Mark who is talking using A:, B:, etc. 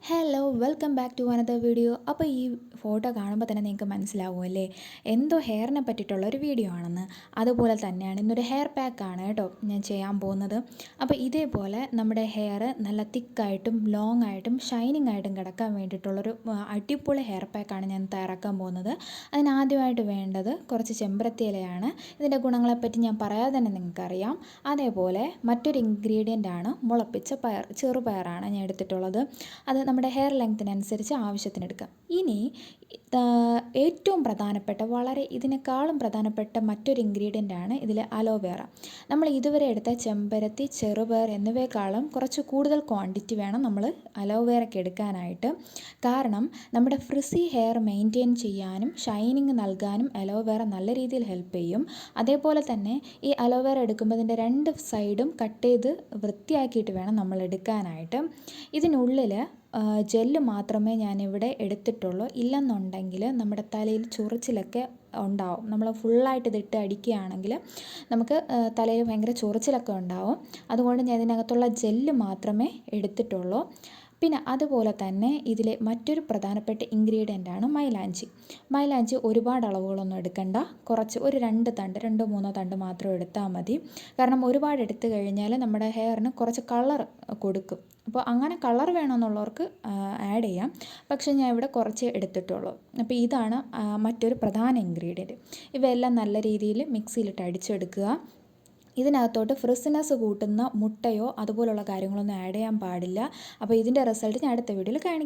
A: Hello welcome back to another video. അപ്പോൾ ഈ photo കാണുമ്പോൾ തന്നെ നിങ്ങൾക്ക് മനസ്സിലാവുമല്ലേ എന്തോ ഹെയറിനെ പറ്റിയിട്ടുള്ള ഒരു വീഡിയോ ആണെന്ന്. അതുപോലെ തന്നെയാണ് ഇന്നൊരു ഹെയർ പാക്കാണ് കേട്ടോ ഞാൻ ചെയ്യാൻ പോകുന്നത്. അപ്പോൾ ഇതേപോലെ നമ്മുടെ ഹെയർ നല്ല തിക്കായിട്ടും ലോങ് ആയിട്ടും ഷൈനിങ് ആയിട്ടും കിടക്കാൻ വേണ്ടിയിട്ടുള്ളൊരു അടിപൊളി ഹെയർ പാക്കാണ് ഞാൻ തയ്യാറാക്കാൻ പോകുന്നത്. അതിനാദ്യമായിട്ട് വേണ്ടത് കുറച്ച് ചെമ്പരത്തി ഇലയാണ്. ഇതിൻ്റെ ഗുണങ്ങളെപ്പറ്റി ഞാൻ പറയാതെ തന്നെ നിങ്ങൾക്കറിയാം. അതേപോലെ മറ്റൊരു ഇൻഗ്രീഡിയൻ്റ് ആണ് മുളപ്പിച്ച പയർ, ചെറുപയറാണ് ഞാൻ എടുത്തിട്ടുള്ളത്. അത് നമ്മുടെ ഹെയർ ലെങ്ത്തിനനുസരിച്ച് ആവശ്യത്തിനെടുക്കാം. ഇനി ഏറ്റവും പ്രധാനപ്പെട്ട, വളരെ ഇതിനേക്കാളും പ്രധാനപ്പെട്ട മറ്റൊരു ഇൻഗ്രീഡിയൻ്റ് ആണ് ഇതിൽ അലോവേറ. നമ്മൾ ഇതുവരെ എടുത്ത ചെമ്പരത്തി, ചെറുപയർ എന്നിവയെക്കാളും കുറച്ച് കൂടുതൽ ക്വാണ്ടിറ്റി വേണം നമ്മൾ അലോവേറയ്ക്ക് എടുക്കാനായിട്ട്. കാരണം നമ്മുടെ ഫ്രിസി ഹെയർ മെയിൻറ്റെയിൻ ചെയ്യാനും ഷൈനിങ് നൽകാനും അലോവേറ നല്ല രീതിയിൽ ഹെൽപ്പ് ചെയ്യും. അതേപോലെ തന്നെ ഈ അലോവേറ എടുക്കുമ്പോൾ ഇതിൻ്റെ രണ്ട് സൈഡും കട്ട് ചെയ്ത് വൃത്തിയാക്കിയിട്ട് വേണം നമ്മൾ എടുക്കാനായിട്ട്. ഇതിനുള്ളിൽ ജെല്ല് മാത്രമേ ഞാനിവിടെ എടുത്തിട്ടുള്ളൂ. ഇല്ലെന്നുണ്ടെങ്കിൽ നമ്മുടെ തലയിൽ ചൊറിച്ചിലൊക്കെ ഉണ്ടാവും. നമ്മൾ ഫുള്ളായിട്ട് ഇതിട്ട് അടിക്കുകയാണെങ്കിൽ നമുക്ക് തലയിൽ ഭയങ്കര ചൊറിച്ചിലൊക്കെ ഉണ്ടാവും. അതുകൊണ്ട് ഞാൻ ഇതിനകത്തുള്ള ജെല്ല് മാത്രമേ എടുത്തിട്ടുള്ളൂ. പിന്നെ അതുപോലെ തന്നെ ഇതിലെ മറ്റൊരു പ്രധാനപ്പെട്ട ഇൻഗ്രീഡിയൻ്റ് ആണ് മൈലാഞ്ചി. മൈലാഞ്ചി ഒരുപാട് അളവുകളൊന്നും എടുക്കണ്ട, കുറച്ച് ഒരു 2 3 തണ്ട് മാത്രം എടുത്താൽ മതി. കാരണം ഒരുപാട് എടുത്തു കഴിഞ്ഞാൽ നമ്മുടെ ഹെയറിന് കുറച്ച് കളർ കൊടുക്കും. അപ്പോൾ അങ്ങനെ കളർ വേണമെന്നുള്ളവർക്ക് ആഡ് ചെയ്യാം. പക്ഷേ ഞാൻ ഇവിടെ കുറച്ചേ എടുത്തിട്ടുള്ളൂ. അപ്പോൾ ഇതാണ് മറ്റൊരു പ്രധാന ഇൻഗ്രീഡിയൻറ്റ്. ഇവയെല്ലാം നല്ല രീതിയിൽ മിക്സിയിലിട്ട് അടിച്ചെടുക്കുക. ഇതിനകത്തോട്ട് ഫ്രിസിനെസ് കൂട്ടുന്ന മുട്ടയോ അതുപോലുള്ള കാര്യങ്ങളൊന്നും ആഡ് ചെയ്യാൻ പാടില്ല. അപ്പോൾ ഇതിൻ്റെ റിസൾട്ട് ഞാൻ അടുത്ത വീഡിയോയിൽ കാണിക്കാം.